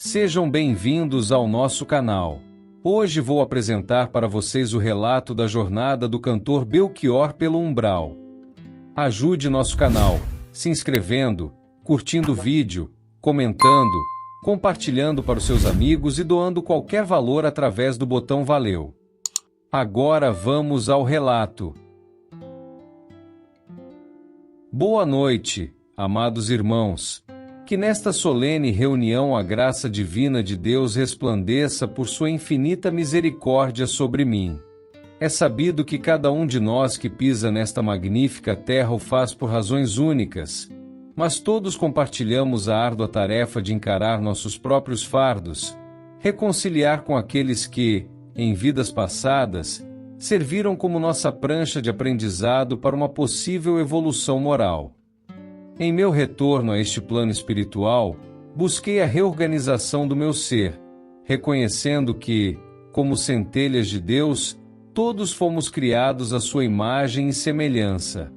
Sejam bem-vindos ao nosso canal. Hoje vou apresentar para vocês o relato da jornada do cantor Belchior pelo umbral. Ajude nosso canal, se inscrevendo, curtindo o vídeo, comentando, compartilhando para os seus amigos e doando qualquer valor através do botão Valeu. Agora vamos ao relato. Boa noite, amados irmãos. Que nesta solene reunião a graça divina de Deus resplandeça por sua infinita misericórdia sobre mim. É sabido que cada um de nós que pisa nesta magnífica terra o faz por razões únicas, mas todos compartilhamos a árdua tarefa de encarar nossos próprios fardos, reconciliar com aqueles que, em vidas passadas, serviram como nossa prancha de aprendizado para uma possível evolução moral. Em meu retorno a este plano espiritual, busquei a reorganização do meu ser, reconhecendo que, como centelhas de Deus, todos fomos criados à sua imagem e semelhança.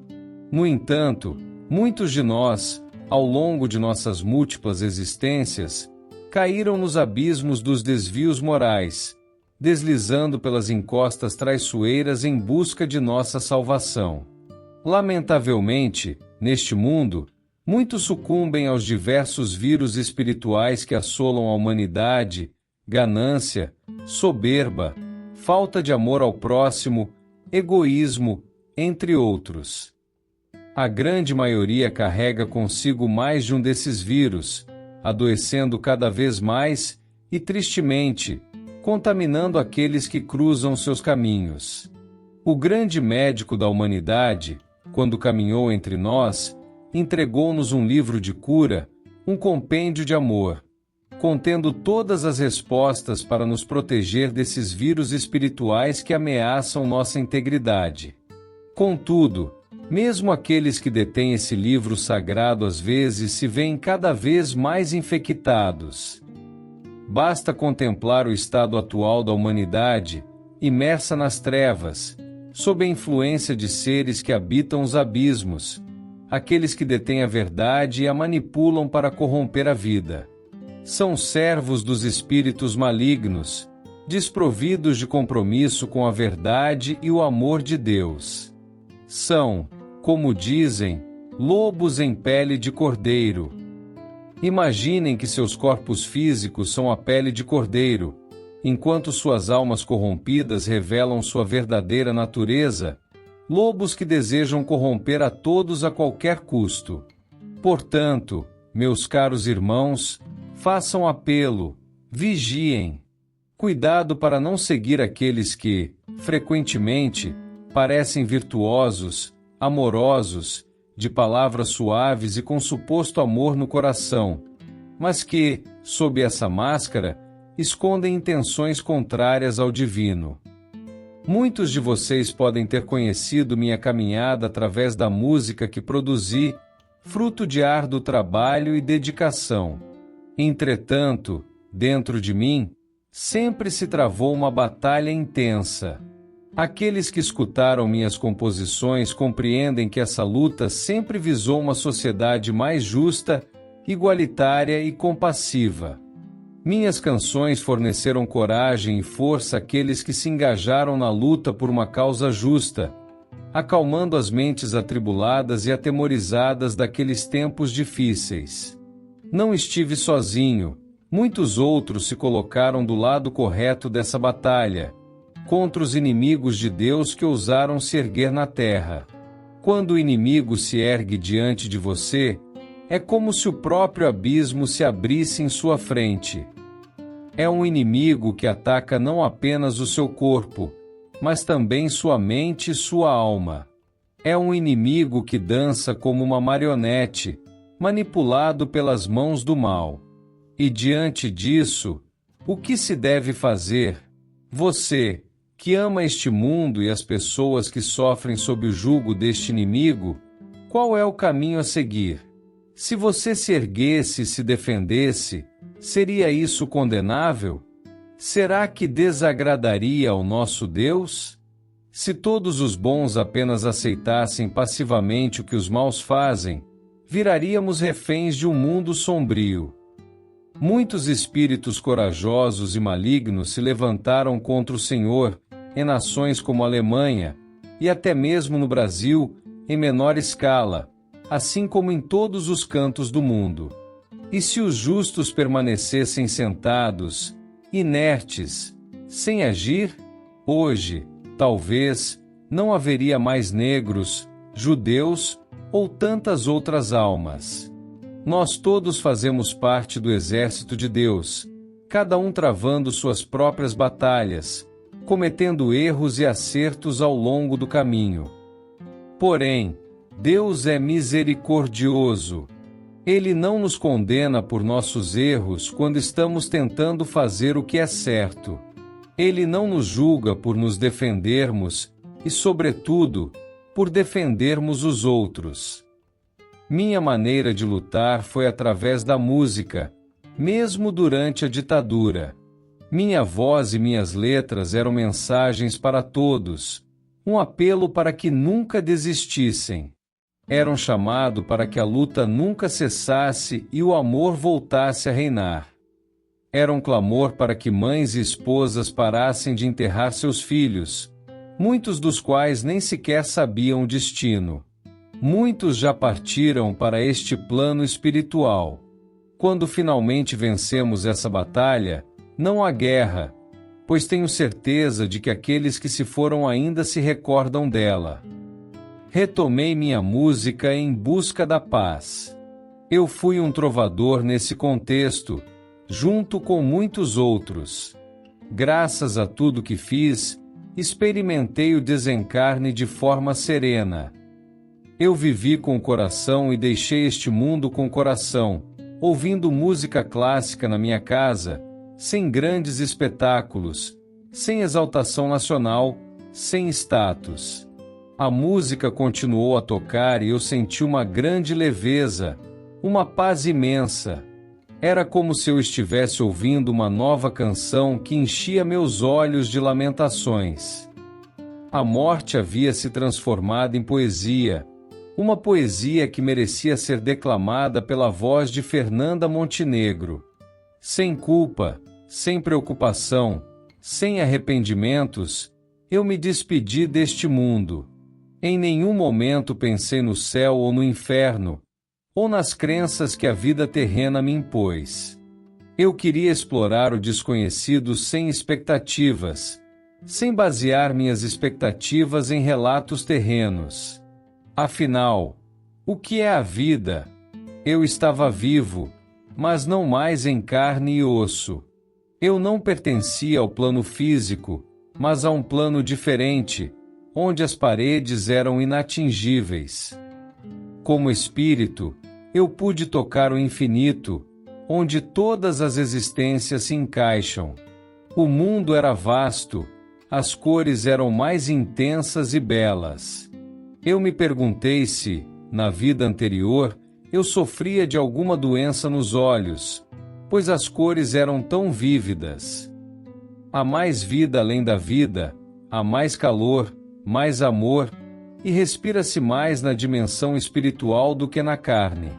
No entanto, muitos de nós, ao longo de nossas múltiplas existências, caíram nos abismos dos desvios morais, deslizando pelas encostas traiçoeiras em busca de nossa salvação. Lamentavelmente, neste mundo, muitos sucumbem aos diversos vírus espirituais que assolam a humanidade, ganância, soberba, falta de amor ao próximo, egoísmo, entre outros. A grande maioria carrega consigo mais de um desses vírus, adoecendo cada vez mais e, tristemente, contaminando aqueles que cruzam seus caminhos. O grande médico da humanidade, quando caminhou entre nós, entregou-nos um livro de cura, um compêndio de amor, contendo todas as respostas para nos proteger desses vírus espirituais que ameaçam nossa integridade. Contudo, mesmo aqueles que detêm esse livro sagrado às vezes se veem cada vez mais infectados. Basta contemplar o estado atual da humanidade, imersa nas trevas, sob a influência de seres que habitam os abismos, aqueles que detêm a verdade e a manipulam para corromper a vida. São servos dos espíritos malignos, desprovidos de compromisso com a verdade e o amor de Deus. São, como dizem, lobos em pele de cordeiro. Imaginem que seus corpos físicos são a pele de cordeiro, enquanto suas almas corrompidas revelam sua verdadeira natureza, lobos que desejam corromper a todos a qualquer custo. Portanto, meus caros irmãos, façam apelo, vigiem. Cuidado para não seguir aqueles que, frequentemente, parecem virtuosos, amorosos, de palavras suaves e com suposto amor no coração, mas que, sob essa máscara, escondem intenções contrárias ao divino. Muitos de vocês podem ter conhecido minha caminhada através da música que produzi, fruto de árduo trabalho e dedicação. Entretanto, dentro de mim, sempre se travou uma batalha intensa. Aqueles que escutaram minhas composições compreendem que essa luta sempre visou uma sociedade mais justa, igualitária e compassiva. Minhas canções forneceram coragem e força àqueles que se engajaram na luta por uma causa justa, acalmando as mentes atribuladas e atemorizadas daqueles tempos difíceis. Não estive sozinho, muitos outros se colocaram do lado correto dessa batalha, contra os inimigos de Deus que ousaram se erguer na terra. Quando o inimigo se ergue diante de você, é como se o próprio abismo se abrisse em sua frente. É um inimigo que ataca não apenas o seu corpo, mas também sua mente e sua alma. É um inimigo que dança como uma marionete, manipulado pelas mãos do mal. E diante disso, o que se deve fazer? Você, que ama este mundo e as pessoas que sofrem sob o jugo deste inimigo, qual é o caminho a seguir? Se você se erguesse e se defendesse, seria isso condenável? Será que desagradaria ao nosso Deus? Se todos os bons apenas aceitassem passivamente o que os maus fazem, viraríamos reféns de um mundo sombrio. Muitos espíritos corajosos e malignos se levantaram contra o Senhor, em nações como a Alemanha, e até mesmo no Brasil, em menor escala, assim como em todos os cantos do mundo. E se os justos permanecessem sentados, inertes, sem agir, hoje, talvez, não haveria mais negros, judeus ou tantas outras almas. Nós todos fazemos parte do exército de Deus, cada um travando suas próprias batalhas, cometendo erros e acertos ao longo do caminho. Porém, Deus é misericordioso. Ele não nos condena por nossos erros quando estamos tentando fazer o que é certo. Ele não nos julga por nos defendermos e, sobretudo, por defendermos os outros. Minha maneira de lutar foi através da música, mesmo durante a ditadura. Minha voz e minhas letras eram mensagens para todos, um apelo para que nunca desistissem. Era um chamado para que a luta nunca cessasse e o amor voltasse a reinar. Era um clamor para que mães e esposas parassem de enterrar seus filhos, muitos dos quais nem sequer sabiam o destino. Muitos já partiram para este plano espiritual. Quando finalmente vencemos essa batalha, não há guerra, pois tenho certeza de que aqueles que se foram ainda se recordam dela. Retomei minha música em busca da paz. Eu fui um trovador nesse contexto, junto com muitos outros. Graças a tudo que fiz, experimentei o desencarne de forma serena. Eu vivi com o coração e deixei este mundo com o coração, ouvindo música clássica na minha casa, sem grandes espetáculos, sem exaltação nacional, sem status. A música continuou a tocar e eu senti uma grande leveza, uma paz imensa. Era como se eu estivesse ouvindo uma nova canção que enchia meus olhos de lamentações. A morte havia se transformado em poesia, uma poesia que merecia ser declamada pela voz de Fernanda Montenegro. Sem culpa, sem preocupação, sem arrependimentos, eu me despedi deste mundo. Em nenhum momento pensei no céu ou no inferno, ou nas crenças que a vida terrena me impôs. Eu queria explorar o desconhecido sem expectativas, sem basear minhas expectativas em relatos terrenos. Afinal, o que é a vida? Eu estava vivo, mas não mais em carne e osso. Eu não pertencia ao plano físico, mas a um plano diferente, onde as paredes eram inatingíveis. Como espírito, eu pude tocar o infinito, onde todas as existências se encaixam. O mundo era vasto, as cores eram mais intensas e belas. Eu me perguntei se, na vida anterior, eu sofria de alguma doença nos olhos, pois as cores eram tão vívidas. Há mais vida além da vida, há mais calor, mais amor, e respira-se mais na dimensão espiritual do que na carne.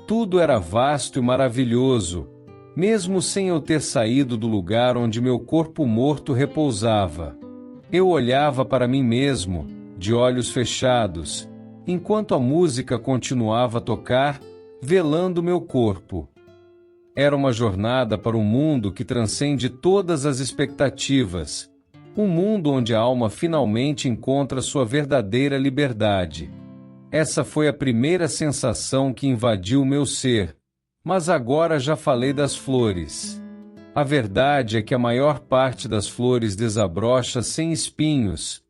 Tudo era vasto e maravilhoso, mesmo sem eu ter saído do lugar onde meu corpo morto repousava. Eu olhava para mim mesmo, de olhos fechados, enquanto a música continuava a tocar, velando meu corpo. Era uma jornada para um mundo que transcende todas as expectativas, um mundo onde a alma finalmente encontra sua verdadeira liberdade. Essa foi a primeira sensação que invadiu o meu ser, mas agora já falei das flores. A verdade é que a maior parte das flores desabrocha sem espinhos,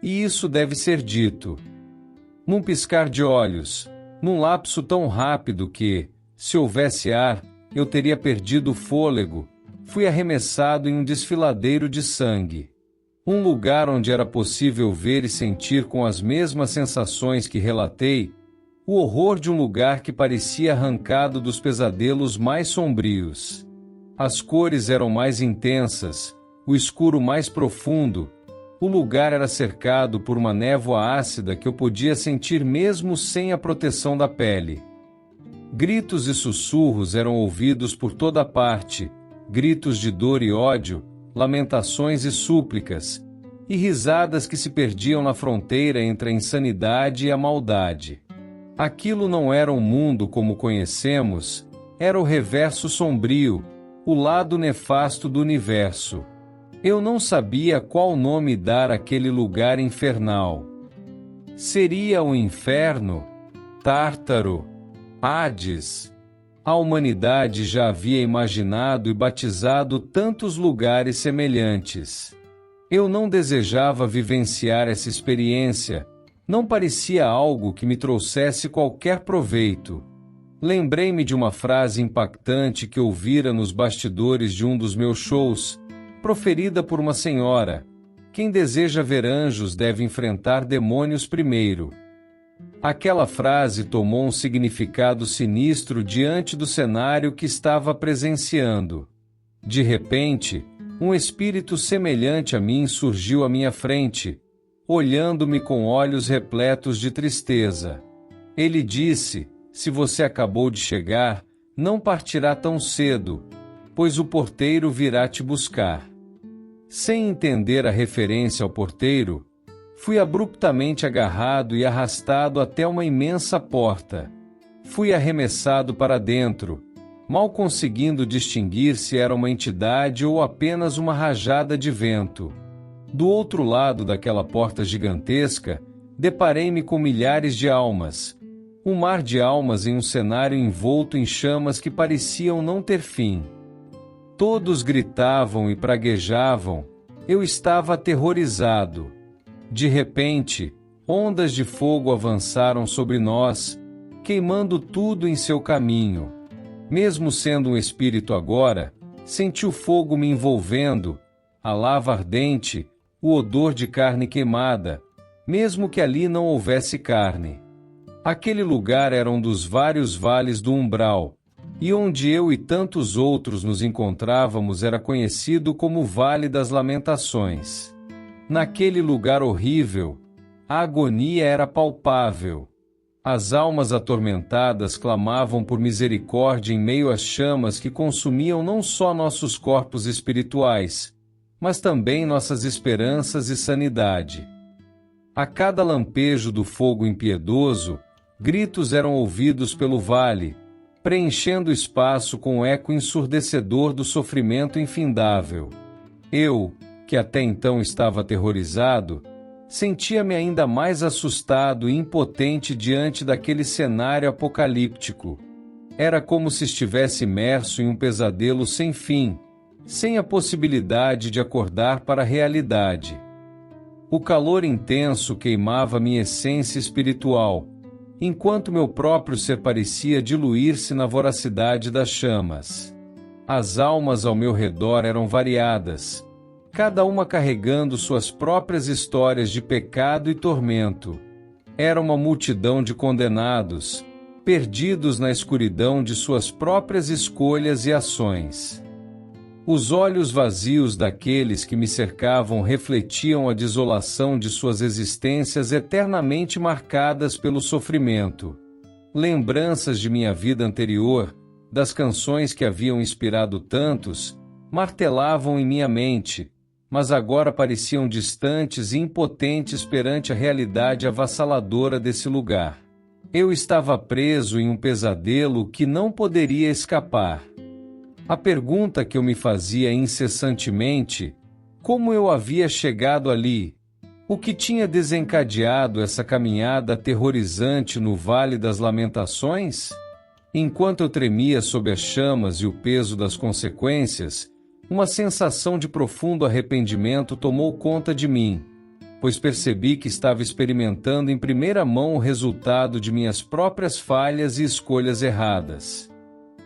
e isso deve ser dito. Num piscar de olhos, num lapso tão rápido que, se houvesse ar, eu teria perdido o fôlego, fui arremessado em um desfiladeiro de sangue. Um lugar onde era possível ver e sentir com as mesmas sensações que relatei, o horror de um lugar que parecia arrancado dos pesadelos mais sombrios. As cores eram mais intensas, o escuro mais profundo, o lugar era cercado por uma névoa ácida que eu podia sentir mesmo sem a proteção da pele. Gritos e sussurros eram ouvidos por toda parte, gritos de dor e ódio, lamentações e súplicas, e risadas que se perdiam na fronteira entre a insanidade e a maldade. Aquilo não era um mundo como conhecemos, era o reverso sombrio, o lado nefasto do universo. Eu não sabia qual nome dar àquele lugar infernal. Seria o inferno? Tártaro? Hades? A humanidade já havia imaginado e batizado tantos lugares semelhantes. Eu não desejava vivenciar essa experiência, não parecia algo que me trouxesse qualquer proveito. Lembrei-me de uma frase impactante que ouvira nos bastidores de um dos meus shows, proferida por uma senhora: quem deseja ver anjos deve enfrentar demônios primeiro. Aquela frase tomou um significado sinistro diante do cenário que estava presenciando. De repente, um espírito semelhante a mim surgiu à minha frente, olhando-me com olhos repletos de tristeza. Ele disse: se você acabou de chegar, não partirá tão cedo, pois o porteiro virá te buscar. Sem entender a referência ao porteiro, fui abruptamente agarrado e arrastado até uma imensa porta. Fui arremessado para dentro, mal conseguindo distinguir se era uma entidade ou apenas uma rajada de vento. Do outro lado daquela porta gigantesca, deparei-me com milhares de almas. Um mar de almas em um cenário envolto em chamas que pareciam não ter fim. Todos gritavam e praguejavam. Eu estava aterrorizado. De repente, ondas de fogo avançaram sobre nós, queimando tudo em seu caminho. Mesmo sendo um espírito agora, senti o fogo me envolvendo, a lava ardente, o odor de carne queimada, mesmo que ali não houvesse carne. Aquele lugar era um dos vários vales do umbral, e onde eu e tantos outros nos encontrávamos era conhecido como Vale das Lamentações. Naquele lugar horrível, a agonia era palpável. As almas atormentadas clamavam por misericórdia em meio às chamas que consumiam não só nossos corpos espirituais, mas também nossas esperanças e sanidade. A cada lampejo do fogo impiedoso, gritos eram ouvidos pelo vale, preenchendo o espaço com o eco ensurdecedor do sofrimento infindável. Eu, que até então estava aterrorizado, sentia-me ainda mais assustado e impotente diante daquele cenário apocalíptico. Era como se estivesse imerso em um pesadelo sem fim, sem a possibilidade de acordar para a realidade. O calor intenso queimava minha essência espiritual, enquanto meu próprio ser parecia diluir-se na voracidade das chamas. As almas ao meu redor eram variadas, cada uma carregando suas próprias histórias de pecado e tormento. Era uma multidão de condenados, perdidos na escuridão de suas próprias escolhas e ações. Os olhos vazios daqueles que me cercavam refletiam a desolação de suas existências eternamente marcadas pelo sofrimento. Lembranças de minha vida anterior, das canções que haviam inspirado tantos, martelavam em minha mente, mas agora pareciam distantes e impotentes perante a realidade avassaladora desse lugar. Eu estava preso em um pesadelo que não poderia escapar. A pergunta que eu me fazia incessantemente: como eu havia chegado ali? O que tinha desencadeado essa caminhada aterrorizante no Vale das Lamentações? Enquanto eu tremia sob as chamas e o peso das consequências, uma sensação de profundo arrependimento tomou conta de mim, pois percebi que estava experimentando em primeira mão o resultado de minhas próprias falhas e escolhas erradas.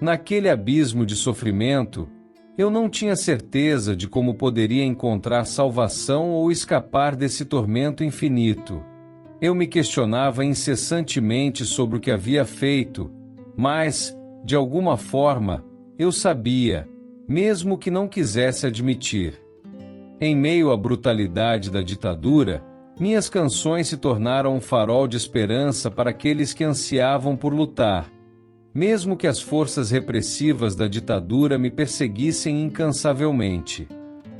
Naquele abismo de sofrimento, eu não tinha certeza de como poderia encontrar salvação ou escapar desse tormento infinito. Eu me questionava incessantemente sobre o que havia feito, mas, de alguma forma, eu sabia, mesmo que não quisesse admitir. Em meio à brutalidade da ditadura, minhas canções se tornaram um farol de esperança para aqueles que ansiavam por lutar. mesmo que as forças repressivas da ditadura me perseguissem incansavelmente.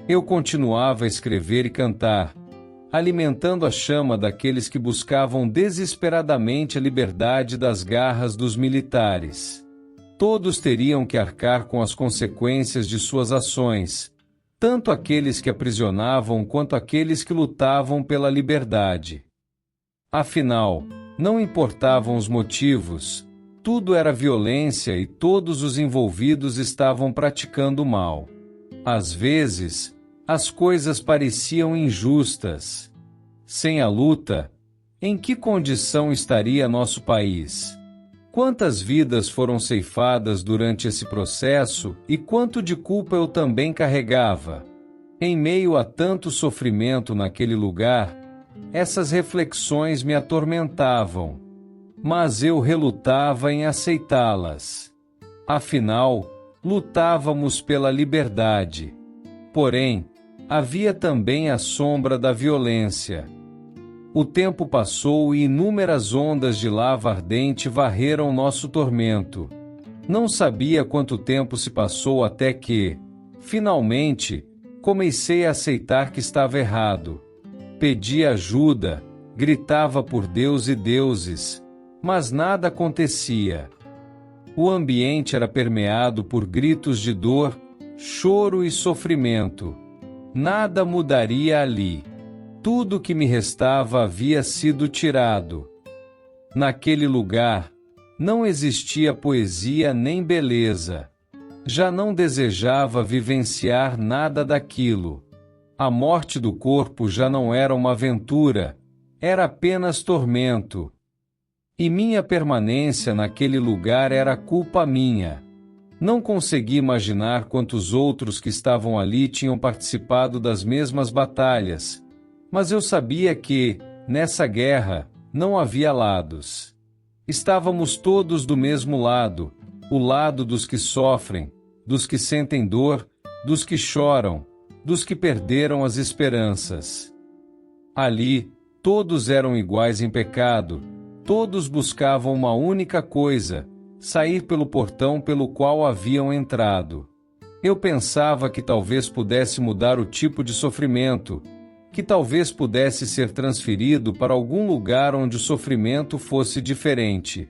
Eu continuava a escrever e cantar, alimentando a chama daqueles que buscavam desesperadamente a liberdade das garras dos militares. Todos teriam que arcar com as consequências de suas ações, tanto aqueles que aprisionavam quanto aqueles que lutavam pela liberdade. Afinal, não importavam os motivos, tudo era violência e todos os envolvidos estavam praticando mal. Às vezes, as coisas pareciam injustas. Sem a luta, em que condição estaria nosso país? Quantas vidas foram ceifadas durante esse processo e quanto de culpa eu também carregava? Em meio a tanto sofrimento naquele lugar, essas reflexões me atormentavam, mas eu relutava em aceitá-las. Afinal, lutávamos pela liberdade. Porém, havia também a sombra da violência. O tempo passou e inúmeras ondas de lava ardente varreram nosso tormento. Não sabia quanto tempo se passou até que, finalmente, comecei a aceitar que estava errado. Pedi ajuda, gritava por Deus e deuses, mas nada acontecia. O ambiente era permeado por gritos de dor, choro e sofrimento. Nada mudaria ali. Tudo que me restava havia sido tirado. Naquele lugar, não existia poesia nem beleza. Já não desejava vivenciar nada daquilo. A morte do corpo já não era uma aventura, era apenas tormento. E minha permanência naquele lugar era culpa minha. Não consegui imaginar quantos outros que estavam ali tinham participado das mesmas batalhas, mas eu sabia que, nessa guerra, não havia lados. Estávamos todos do mesmo lado, o lado dos que sofrem, dos que sentem dor, dos que choram, dos que perderam as esperanças. Ali, todos eram iguais em pecado, todos buscavam uma única coisa: sair pelo portão pelo qual haviam entrado. Eu pensava que talvez pudesse mudar o tipo de sofrimento, que talvez pudesse ser transferido para algum lugar onde o sofrimento fosse diferente.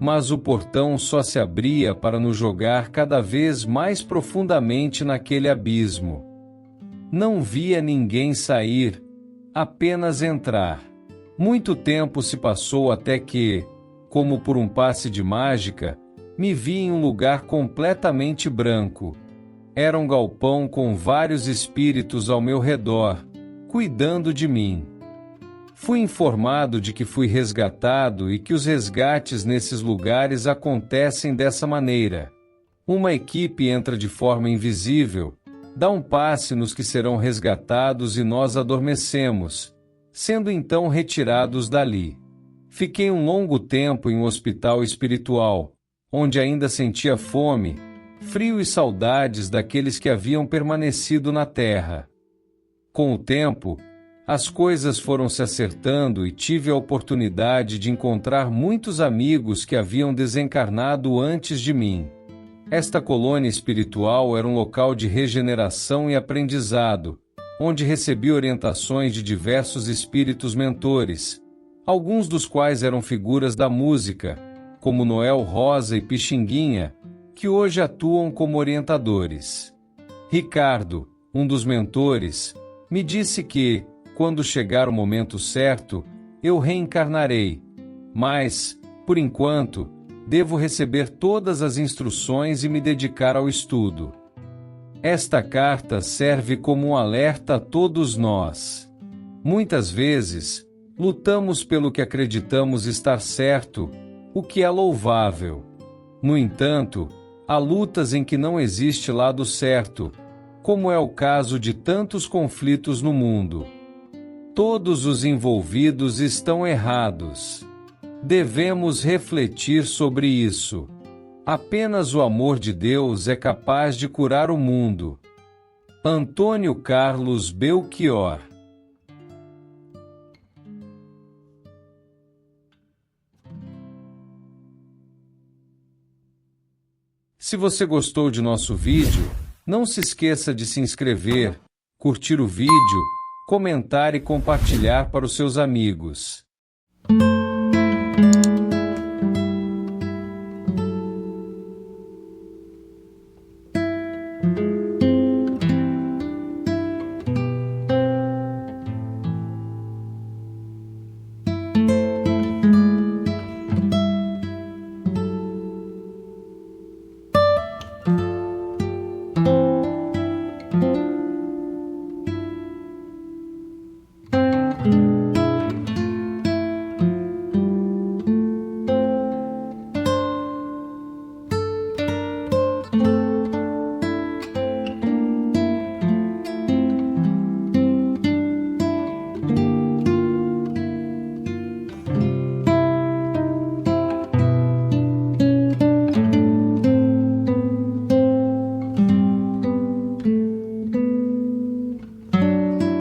Mas o portão só se abria para nos jogar cada vez mais profundamente naquele abismo. Não via ninguém sair, apenas entrar. Muito tempo se passou até que, como por um passe de mágica, me vi em um lugar completamente branco. Era um galpão com vários espíritos ao meu redor, cuidando de mim. Fui informado de que fui resgatado e que os resgates nesses lugares acontecem dessa maneira. Uma equipe entra de forma invisível, dá um passe nos que serão resgatados e nós adormecemos, sendo então retirados dali. Fiquei um longo tempo em um hospital espiritual, onde ainda sentia fome, frio e saudades daqueles que haviam permanecido na terra. Com o tempo, as coisas foram se acertando e tive a oportunidade de encontrar muitos amigos que haviam desencarnado antes de mim. Esta colônia espiritual era um local de regeneração e aprendizado, onde recebi orientações de diversos espíritos mentores, alguns dos quais eram figuras da música, como Noel Rosa e Pixinguinha, que hoje atuam como orientadores. Ricardo, um dos mentores, me disse que, quando chegar o momento certo, eu reencarnarei, mas, por enquanto, devo receber todas as instruções e me dedicar ao estudo. Esta carta serve como um alerta a todos nós. Muitas vezes, lutamos pelo que acreditamos estar certo, o que é louvável. No entanto, há lutas em que não existe lado certo, como é o caso de tantos conflitos no mundo. Todos os envolvidos estão errados. Devemos refletir sobre isso. Apenas o amor de Deus é capaz de curar o mundo. Antônio Carlos Belchior. Se você gostou de nosso vídeo, não se esqueça de se inscrever, curtir o vídeo, comentar e compartilhar para os seus amigos.